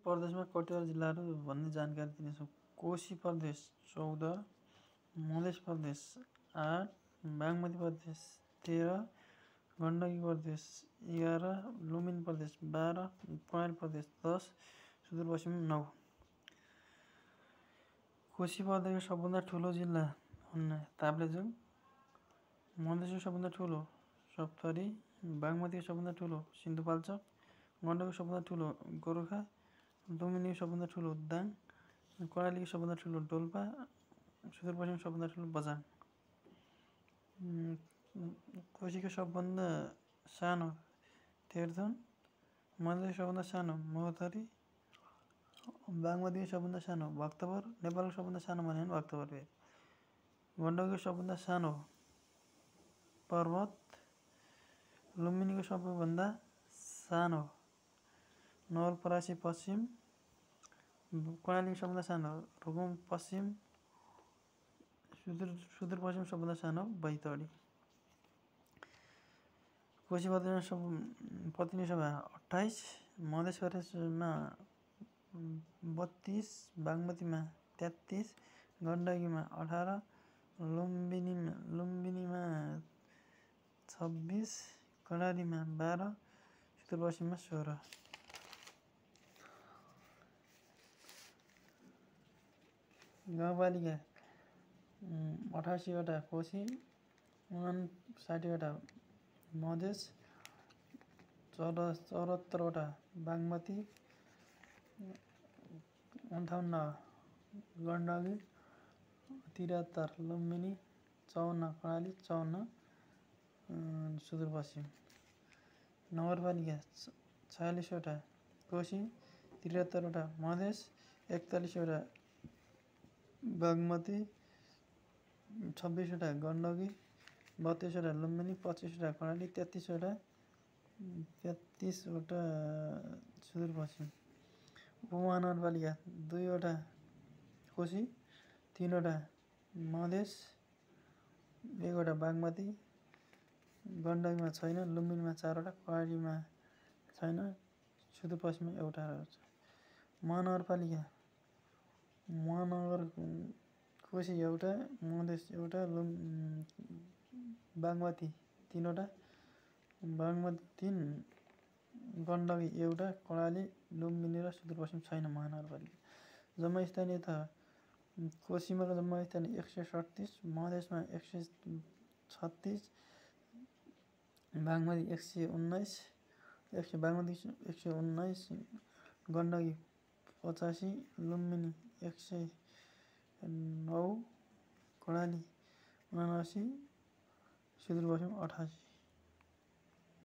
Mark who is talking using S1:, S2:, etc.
S1: प्रदेशमा कतिवटा जिल्लाहरू भन्ने जानकारी दिनेछौँ। कोशी प्रदेश 14, मधेस प्रदेश 8, बागमती प्रदेश 13, गण्डकी प्रदेश 11, लुम्बिनी प्रदेश 12, कर्णाली प्रदेश 10, सुदूरपश्चिम 9। कोशी प्रदेशको सबभन्दा ठुलो जिल्ला ताप्लेजुङ, मधेसको सबभन्दा ठुलो सप्तरी, बागमतीको सबभन्दा ठुलो सिन्धुपाल्चोक, गण्डकीको सबभन्दा ठुलो गोरखा, लुम्बिनीको सबभन्दा ठुलो दाङ, कर्णालीको सबभन्दा ठुलो डोल्पा, सुदूरपश्चिमको सबभन्दा ठुलो बझाङ। कोशीको सबभन्दा सानो तेर्थुन, मधेसको सबभन्दा सानो महोत्तरी, बागमतीको सबभन्दा सानो भक्तपुर, नेपालको सबभन्दा सानो भन्यो भने भक्तपुर भेग। गण्डकीको सबभन्दा सानो पर्वत, लुम्बिनीको सबैभन्दा सानो नवलपरासी पश्चिम, कर्णालीको सबभन्दा सानो रुकुम पश्चिम, सुदूरपश्चिम सबभन्दा सानो बैतडी। कोशी प्रदेशमा प्रतिनिधि सभा 28, मधेस प्रदेशमा 32, बागमतीमा 33, गण्डकीमा 18, लुम्बिनीमा 26, कर्णालीमा 12, सुदूरपश्चिममा 16। गाउँपालिका 88 वटा कोशी, 59 वटा मधेस, 74 वटा बागमती, 58 गण्डकी, 73 लुम्बिनी, 54 कर्णाली, 54 सुदूरपश्चिम। नगरपालिका 46 वटा कोशी, 73 वटा मधेस, 41 वटा बागमती, 26 वटा गण्डकी, 32 वटा लुम्बिनी, 25 वटा कर्णाली, 33 वटा सुदूरपश्चिम। उपमहानगरपालिका 2 वटा कोशी, 3 वटा मधेस, 1 वटा बागमती, गण्डकीमा छैन, लुम्बिनीमा 4 वटा, कर्णालीमा छैन, सुदूरपश्चिममा एउटा रहेछ। महानगरपालिका कोशी एउटा, मधेस एउटा, बागमती 3 वटा, बागमती 3, गण्डकी एउटा, कर्णाली, लुम्बिनी र सुदूरपश्चिम छैन महानगरपालिका। जम्मा स्थानीय तह कोशीमा जम्मा स्थानीय 137, मधेसमा 136, बागमती 119, गण्डकी 85, लुम्बिनी 109, कर्णाली 79, सुदूरपश्चिम 88।